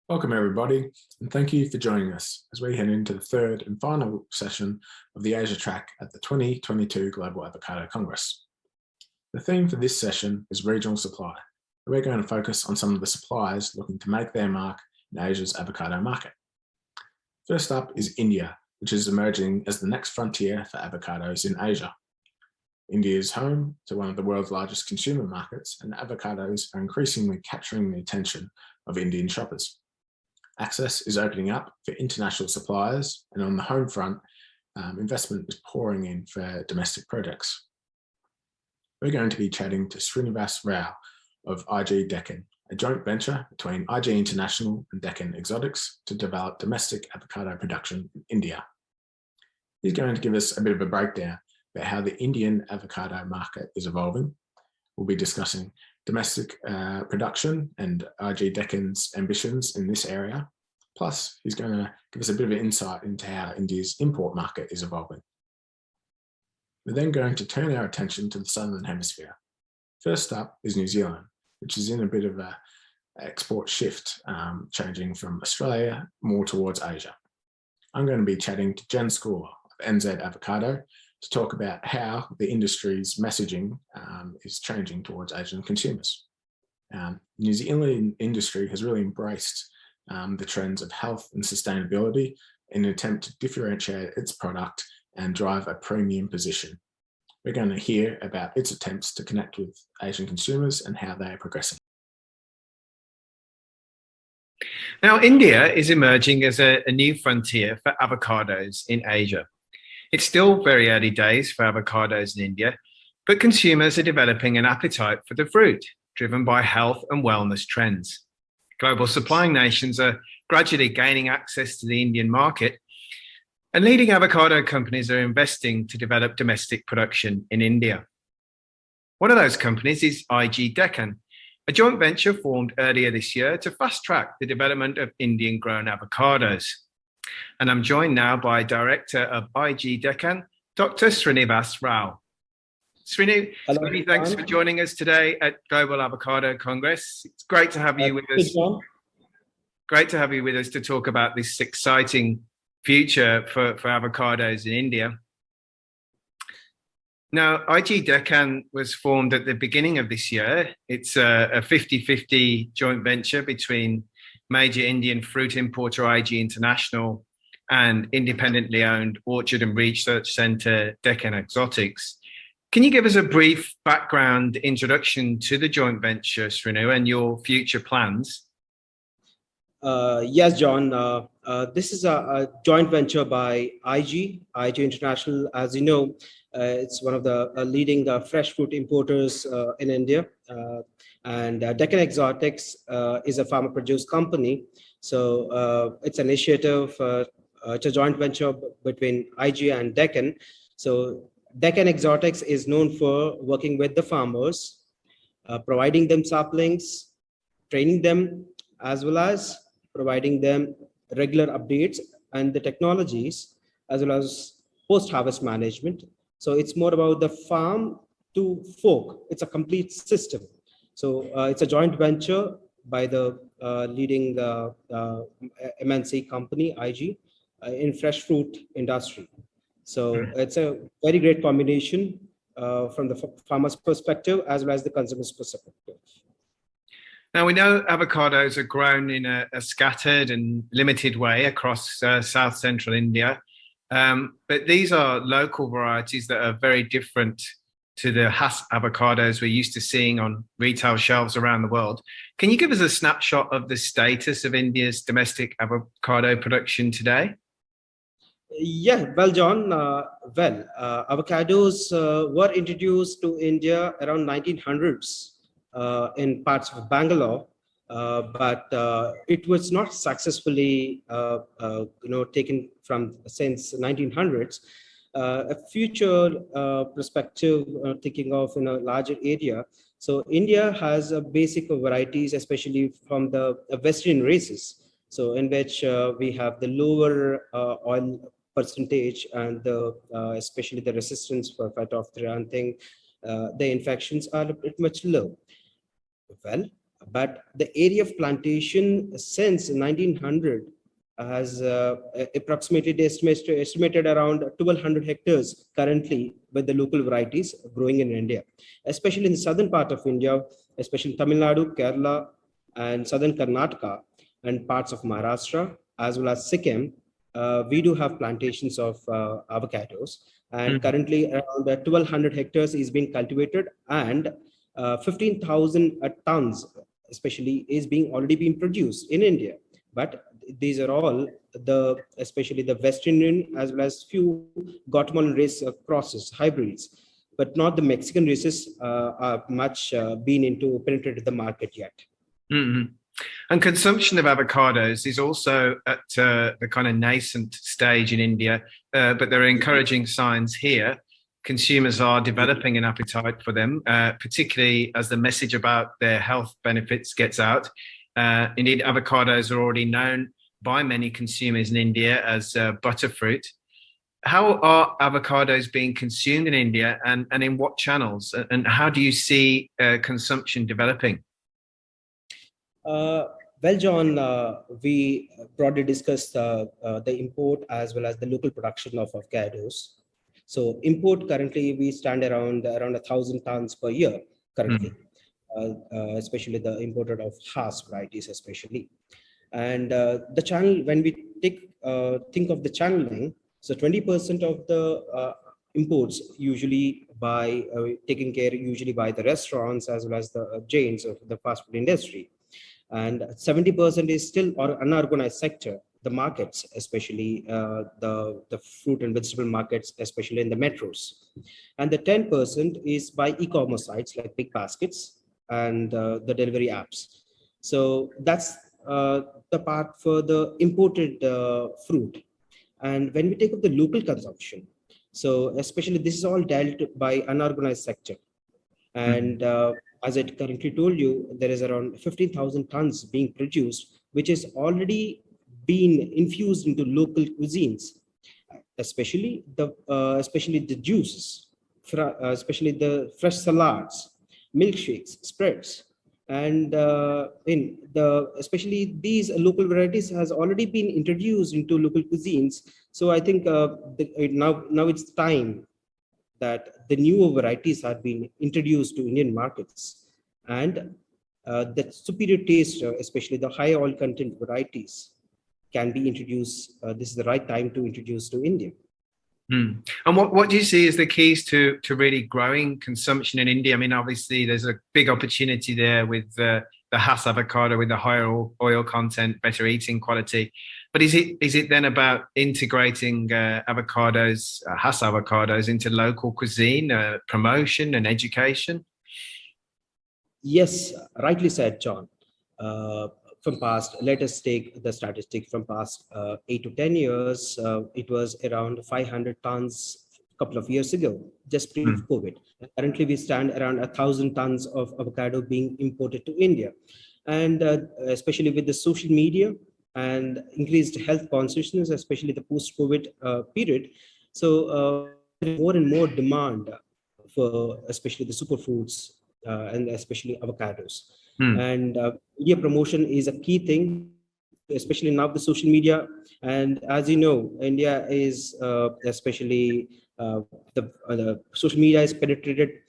Welcome everybody, and thank you for joining us as we head into the third and final session of the Asia track at the 2022 Global Avocado Congress. The theme for this session is regional supply. We're going to focus on some of the suppliers looking to make their mark in Asia's avocado market. First up is India, which is emerging as the next frontier for avocados in Asia. India is home to one of the world's largest consumer markets, and avocados are increasingly capturing the attention of Indian shoppers. Access is opening up for international suppliers, and on the home front, investment is pouring in for domestic projects. We're going to be chatting to Srinivas Rao of IG Deccan, a joint venture between IG International and Deccan Exotics to develop domestic avocado production in India. He's going to give us a bit of a breakdown about how the Indian avocado market is evolving. We'll be discussing domestic production and IG Deccan's ambitions in this area. Plus, he's going to give us a bit of an insight into how India's import market is evolving. We're then going to turn our attention to the Southern Hemisphere. First up is New Zealand, which is in a bit of an export shift, changing from Australia more towards Asia. I'm going to be chatting to Jen Score of NZ Avocado to talk about how the industry's messaging is changing towards Asian consumers. New Zealand industry has really embraced the trends of health and sustainability in an attempt to differentiate its product and drive a premium position. We're going to hear about its attempts to connect with Asian consumers and how they are progressing. Now, India is emerging as a new frontier for avocados in Asia. It's still very early days for avocados in India, but consumers are developing an appetite for the fruit, driven by health and wellness trends. Global supplying nations are gradually gaining access to the Indian market, and leading avocado companies are investing to develop domestic production in India. One of those companies is IG Deccan, a joint venture formed earlier this year to fast-track the development of Indian-grown avocados. And I'm joined now by Director of IG Deccan, Dr. Srinivas Rao. Srini, thanks for joining us today at Global Avocado Congress. It's great to have you with us. Great to have you with us to talk about this exciting future for avocados in India. Now, IG Deccan was formed at the beginning of this year. It's a 50-50 joint venture between major Indian fruit importer IG International and independently owned orchard and research center Deccan Exotics. Can you give us a brief background introduction to the joint venture, Srinu, and your future plans? Yes, John. This is a joint venture by IG International. As you know, it's one of the leading fresh fruit importers in India. And Deccan Exotics is a farmer-produced company. So it's an initiative, it's a joint venture between IG and Deccan. So Deccan Exotics is known for working with the farmers, providing them saplings, training them, as well as providing them regular updates and the technologies, as well as post-harvest management. So it's more about the farm to fork. It's a complete system. So it's a joint venture by the leading MNC company, IG, in fresh fruit industry. So it's a very great combination from the farmer's perspective as well as the consumer's perspective. Now, we know avocados are grown in a scattered and limited way across South Central India, but these are local varieties that are very different to the Hass avocados we're used to seeing on retail shelves around the world. Can you give us a snapshot of the status of India's domestic avocado production today? Yeah, well, John, avocados were introduced to India around 1900s in parts of Bangalore, but it was not successfully, taken from since 1900s. A future perspective, thinking of in a larger area. So India has a basic varieties, especially from the Western races. So in which we have the lower oil percentage and especially the resistance for phytophthora and thing, the infections are a bit much low. Well, but the area of plantation since 1900 has approximately estimated around 1200 hectares currently with the local varieties growing in India, especially in the southern part of India, especially Tamil Nadu, Kerala, and southern Karnataka, and parts of Maharashtra, as well as Sikkim. We do have plantations of avocados, and currently around 1200 hectares is being cultivated, and 15,000 tons especially is being already being produced in India. But these are all especially the West Indian as well as few Guatemalan race crosses, hybrids, but not the Mexican races are much been into penetrated the market yet. Mm-hmm. And consumption of avocados is also at the kind of nascent stage in India, but there are encouraging signs here. Consumers are developing an appetite for them, particularly as the message about their health benefits gets out. Indeed, avocados are already known by many consumers in India as butterfruit. How are avocados being consumed in India, and in what channels? And how do you see consumption developing? Well, John, we broadly discussed the import as well as the local production of avocados. So import currently we stand around 1,000 tons per year currently, especially the imported of Hass varieties especially. And the channel, when we think of the channeling, so 20% of the imports usually by taken care usually by the restaurants as well as the chains of the fast food industry, and 70% is still or unorganized sector, the markets, especially the fruit and vegetable markets, especially in the metros, and the 10% is by e-commerce sites like big baskets and the delivery apps. So that's the part for the imported fruit. And when we take up the local consumption, so especially this is all dealt by unorganized sector, and as I currently told you, there is around 15,000 tons being produced, which is already been infused into local cuisines, especially the juices, especially the fresh salads, milkshakes, spreads, and in the especially these local varieties has already been introduced into local cuisines. So I think now it's time that the newer varieties are being introduced to Indian markets, and that superior taste, especially the high oil content varieties, can be introduced. This is the right time to introduce to India. And what do you see as the keys to really growing consumption in India? I mean, obviously, there's a big opportunity there with the Hass avocado with the higher oil content, better eating quality. But is it then about integrating avocados, Hass avocados, into local cuisine, promotion and education? Yes, rightly said, John. From past, let us take the statistic from past 8 to 10 years. It was around 500 tons a couple of years ago, just pre-COVID. Currently, we stand around 1,000 tons of avocado being imported to India. And especially with the social media and increased health consciousness, especially the post-COVID period. So more and more demand for especially the superfoods and especially avocados. And media promotion is a key thing, especially now the social media. And as you know, India is especially the social media is penetrated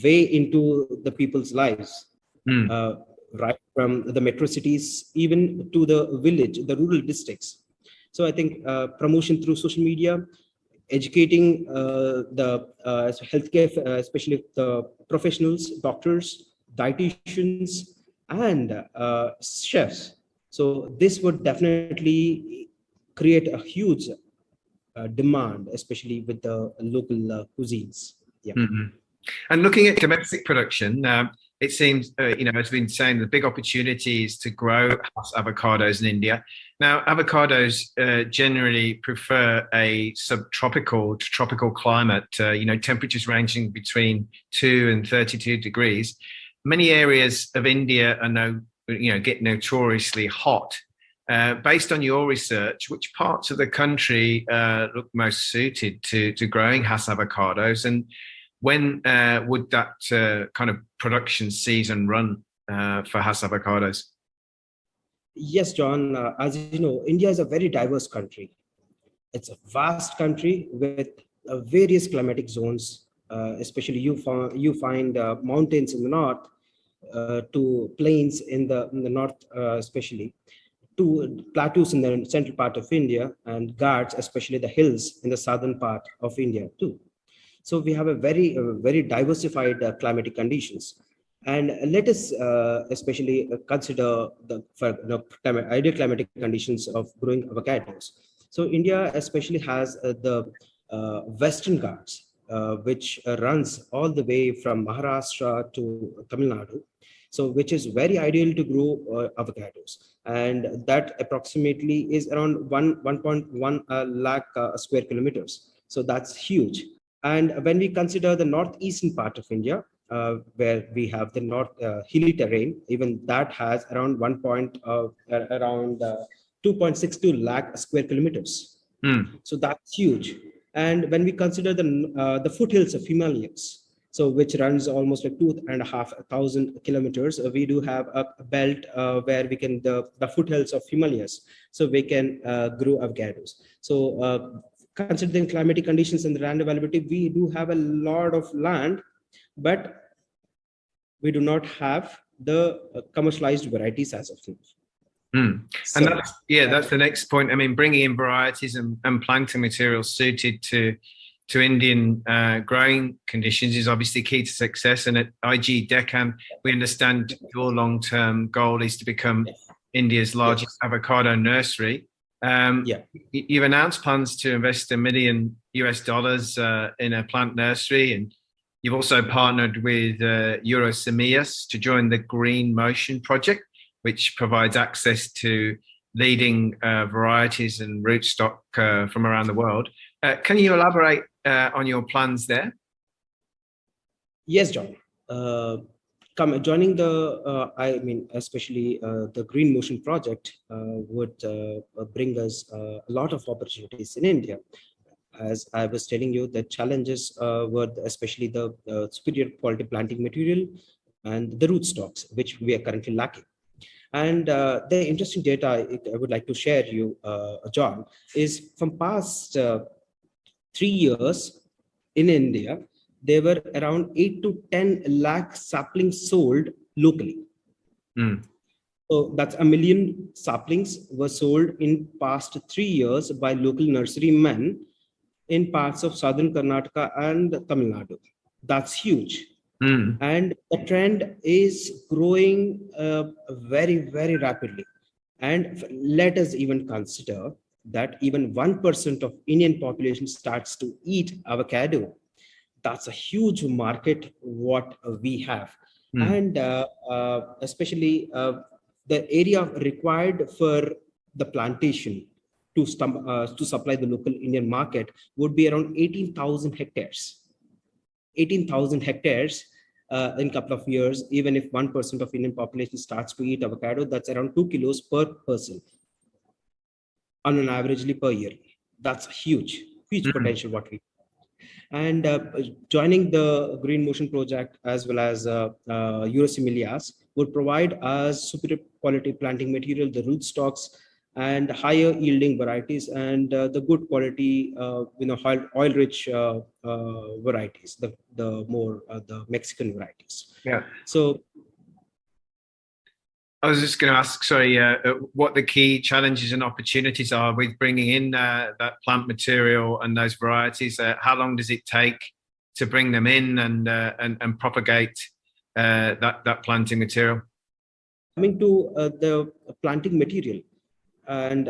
way into the people's lives, right from the metro cities even to the village, the rural districts. So I think promotion through social media, educating the healthcare, especially the professionals, doctors, dietitians, and chefs. So this would definitely create a huge demand, especially with the local cuisines. Yeah. And looking at domestic production, it seems, as I've been saying, the big opportunity is to grow avocados in India. Now, avocados generally prefer a subtropical to tropical climate, temperatures ranging between 2 and 32 degrees. Many areas of India are get notoriously hot. Based on your research, which parts of the country look most suited to growing Hass avocados, and when would that kind of production season run? for Hass avocados? Yes, John. As you know, India is a very diverse country. It's a vast country with various climatic zones. Especially you find mountains in the north, to plains in the north, especially to plateaus in the central part of India, and ghats, especially the hills in the southern part of India too. So we have a very diversified climatic conditions. And let us especially consider the ideal climatic conditions of growing avocados. So India especially has the Western Ghats, which runs all the way from Maharashtra to Tamil Nadu. So which is very ideal to grow avocados. And that approximately is around 1.1 lakh square kilometers. So that's huge. And when we consider the northeastern part of India, where we have the north hilly terrain, even that has around around 2.62 lakh square kilometers. So that's huge. And when we consider the foothills of Himalayas, so which runs almost like 2,500 kilometers, we do have a belt where we can the foothills of Himalayas, so we can grow avocados. So considering climatic conditions and the land availability, we do have a lot of land, but we do not have the commercialized varieties as of now. And that's the next point. I mean, bringing in varieties and planting materials suited to Indian growing conditions is obviously key to success. And at IG Deccan, we understand your long-term goal is to become India's largest avocado nursery. You've announced plans to invest $1 million in a plant nursery, and you've also partnered with Eurosemillas to join the Green Motion project, which provides access to leading varieties and rootstock from around the world. Can you elaborate on your plans there? Yes, John. Joining especially the Green Motion project would bring us a lot of opportunities in India. As I was telling you, the challenges were especially the superior quality planting material and the rootstocks, which we are currently lacking. And the interesting data I would like to share you, John, is from past 3 years in India, there were around 8 to 10 lakh saplings sold locally. So that's 1 million saplings were sold in past 3 years by local nurserymen in parts of southern Karnataka and Tamil Nadu. That's huge. And the trend is growing very rapidly. And let us even consider that even 1% of Indian population starts to eat avocado. That's a huge market what we have. And especially the area required for the plantation to supply the local Indian market would be around 18,000 hectares. 18,000 hectares in a couple of years. Even if 1% of Indian population starts to eat avocado, that's around 2 kilos per person on an averagely per year. That's huge potential what we. And joining the Green Motion project as well as Eurosemillas would provide us superior quality planting material, the rootstocks, and higher yielding varieties, and the good quality, oil-rich varieties, the more the Mexican varieties. So I was just going to ask, sorry, what the key challenges and opportunities are with bringing in that plant material and those varieties. How long does it take to bring them in and propagate that planting material? Coming to the planting material, and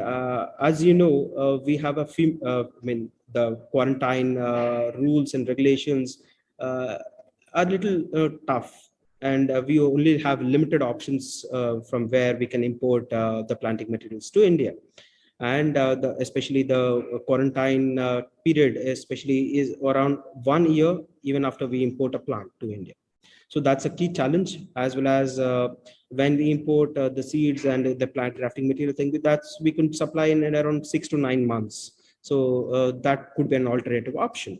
as you know, we have the quarantine rules and regulations are a little tough. And we only have limited options from where we can import the planting materials to India. And especially the quarantine period, especially is around 1 year, even after we import a plant to India. So that's a key challenge, as well as when we import the seeds and the plant grafting material thing, that's we can supply in around 6 to 9 months. So that could be an alternative option.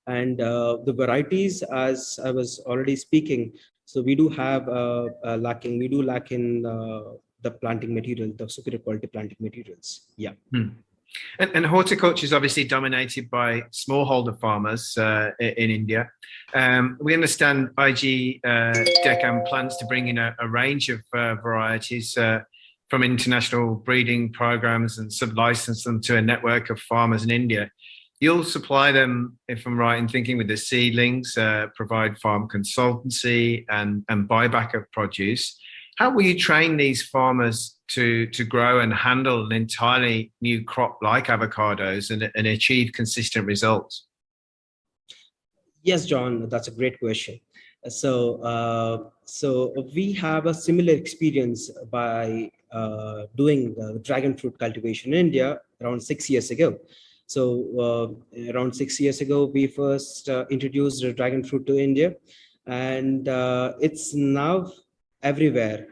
And the varieties, as I was already speaking, So we do have we do lack in the planting material, the superior quality planting materials. Yeah. Hmm. And horticulture is obviously dominated by smallholder farmers in India. We understand IG Deccan plans to bring in a range of varieties from international breeding programs and sub-license them to a network of farmers in India. You'll supply them, if I'm right in thinking, with the seedlings, provide farm consultancy and buyback of produce. How will you train these farmers to grow and handle an entirely new crop like avocados and achieve consistent results? Yes, John, that's a great question. So we have a similar experience by doing dragon fruit cultivation in India around 6 years ago. So around 6 years ago, we first introduced dragon fruit to India, and it's now everywhere.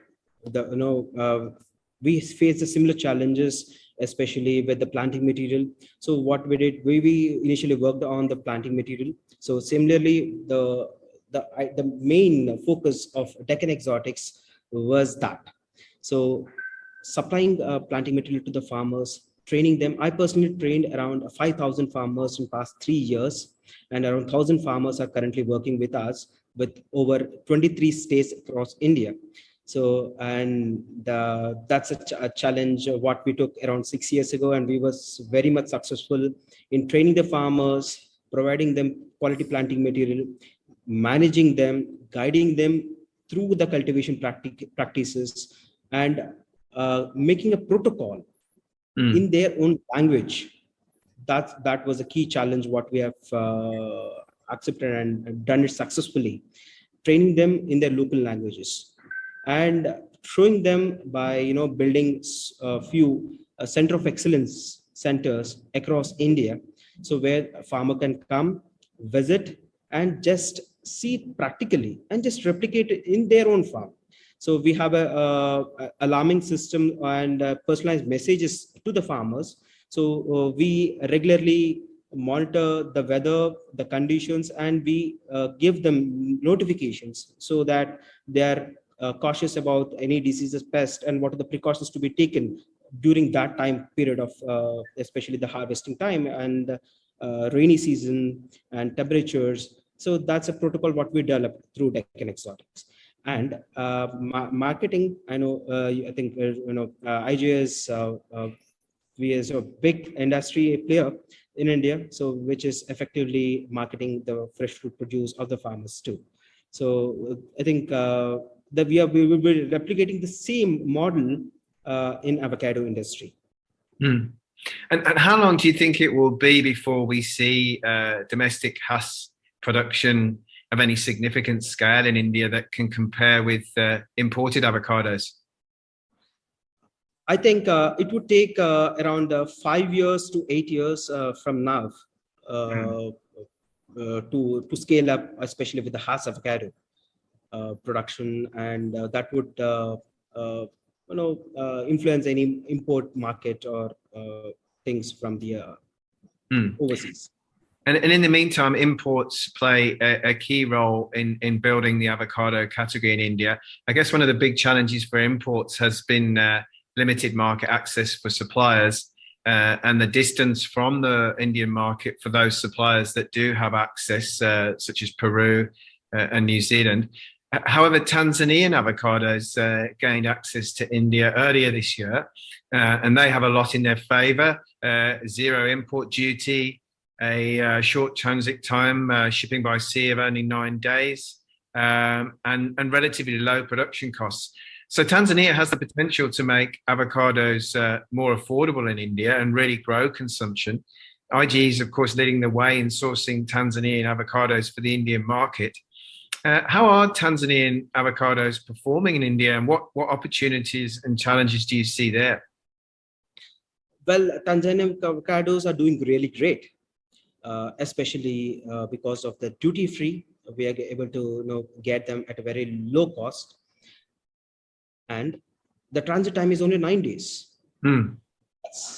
We face the similar challenges, especially with the planting material. So what we did, we initially worked on the planting material. So similarly, the main focus of Deccan Exotics was that. So supplying planting material to the farmers, training them. I personally trained around 5,000 farmers in past 3 years, and around 1,000 farmers are currently working with us with over 23 states across India. So, and that's a challenge what we took around 6 years ago, and we was very much successful in training the farmers, providing them quality planting material, managing them, guiding them through the cultivation practices, and making a protocol in their own language. That was a key challenge what we have accepted and done it successfully, training them in their local languages and showing them by building a few center of excellence centers across India, so where a farmer can come, visit, and just see it practically and just replicate it in their own farm. So we have a alarming system and personalized messages to the farmers. So we regularly monitor the weather, the conditions, and we give them notifications so that they are cautious about any diseases, pest, and what are the precautions to be taken during that time period of especially the harvesting time and rainy season and temperatures. So that's a protocol what we developed through Deccan Exotics. And marketing, I know, I think, IGS, we as a big industry player in India, so which is effectively marketing the fresh fruit produce of the farmers too. So I think that we will be replicating the same model in avocado industry. Mm. And how long do you think it will be before we see domestic Hass production of any significant scale in India that can compare with imported avocados? I think it would take around 5 years to 8 years from now to scale up, especially with the Hass avocado production, and that would influence any import market or things from the overseas. And in the meantime, imports play a key role in building the avocado category in India. I guess one of the big challenges for imports has been limited market access for suppliers and the distance from the Indian market for those suppliers that do have access, such as Peru and New Zealand. However, Tanzanian avocados gained access to India earlier this year, and they have a lot in their favor: zero import duty, a short transit time, shipping by sea of only 9 days, and relatively low production costs. So Tanzania has the potential to make avocados more affordable in India and really grow consumption. IG is, of course, leading the way in sourcing Tanzanian avocados for the Indian market. How are Tanzanian avocados performing in India, and what opportunities and challenges do you see there? Well, Tanzanian avocados are doing really great, especially because of the duty free. We are able to get them at a very low cost, and the transit time is only 9 days.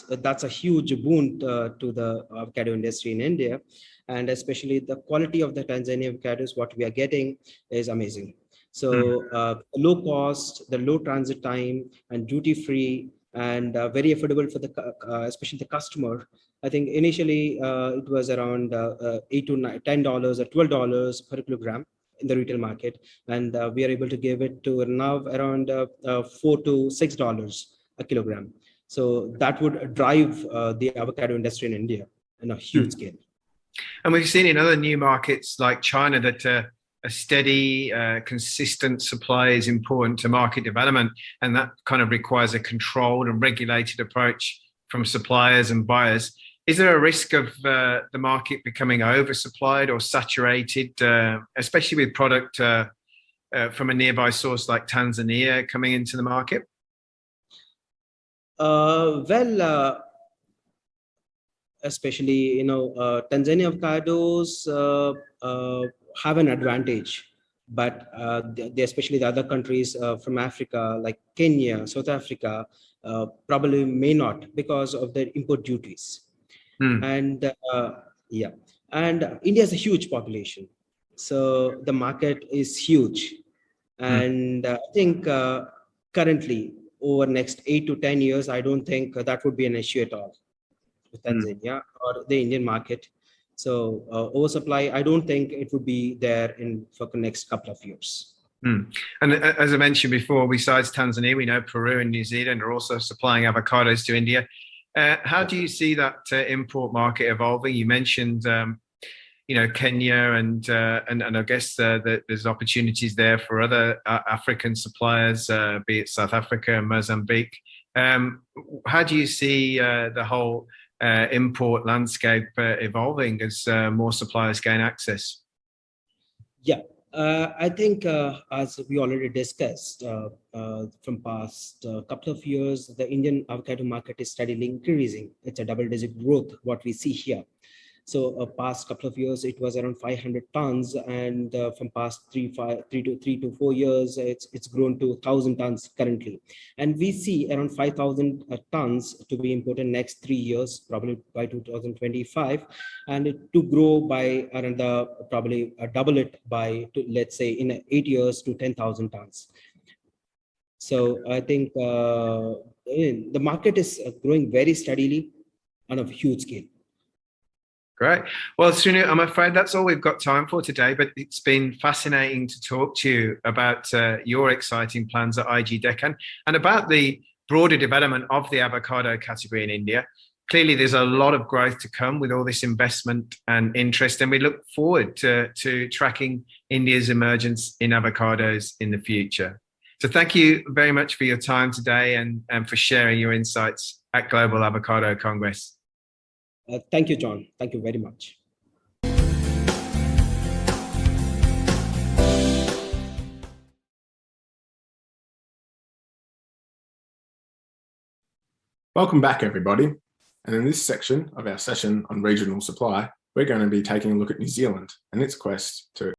That's a huge boon to the avocado industry in India, and especially the quality of the Tanzanian avocados what we are getting is amazing. So low cost, the low transit time, and duty free, and very affordable for the especially the customer. I think initially it was around $8 to $10 or $12 per kilogram in the retail market, and we are able to give it to now around $4 to $6 a kilogram. So that would drive the avocado industry in India in a huge scale. And we've seen in other new markets like China that a steady, consistent supply is important to market development, and that kind of requires a controlled and regulated approach from suppliers and buyers. Is there a risk of the market becoming oversupplied or saturated, especially with product from a nearby source like Tanzania coming into the market? Especially, Tanzania avocados have an advantage, but especially the other countries from Africa, like Kenya, South Africa, probably may not because of the import duties. And yeah, and India has a huge population, so the market is huge, and I think currently over next 8 to 10 years, I don't think that would be an issue at all with Tanzania or the Indian market. So oversupply, I don't think it would be there for the next couple of years. And as I mentioned before, besides Tanzania, we know Peru and New Zealand are also supplying avocados to India. How do you see that import market evolving? You mentioned, Kenya, and I guess there's opportunities there for other African suppliers, be it South Africa and Mozambique. How do you see the whole import landscape evolving as more suppliers gain access? Yeah. I think, as we already discussed from past couple of years, the Indian avocado market is steadily increasing. It's a double-digit growth, what we see here. So past couple of years, it was around 500 tons, and from past three to 4 years, it's grown to 1,000 tons currently. And we see around 5,000 tons to be imported next 3 years, probably by 2025, and to grow by around probably double it by, let's say, in 8 years to 10,000 tons. So I think the market is growing very steadily on a huge scale. Great. Well, Srinu, I'm afraid that's all we've got time for today, but it's been fascinating to talk to you about your exciting plans at IG Deccan and about the broader development of the avocado category in India. Clearly, there's a lot of growth to come with all this investment and interest, and we look forward to tracking India's emergence in avocados in the future. So thank you very much for your time today and for sharing your insights at Global Avocado Congress. Thank you, John. Thank you very much. Welcome back, everybody. And in this section of our session on regional supply, we're going to be taking a look at New Zealand and its quest to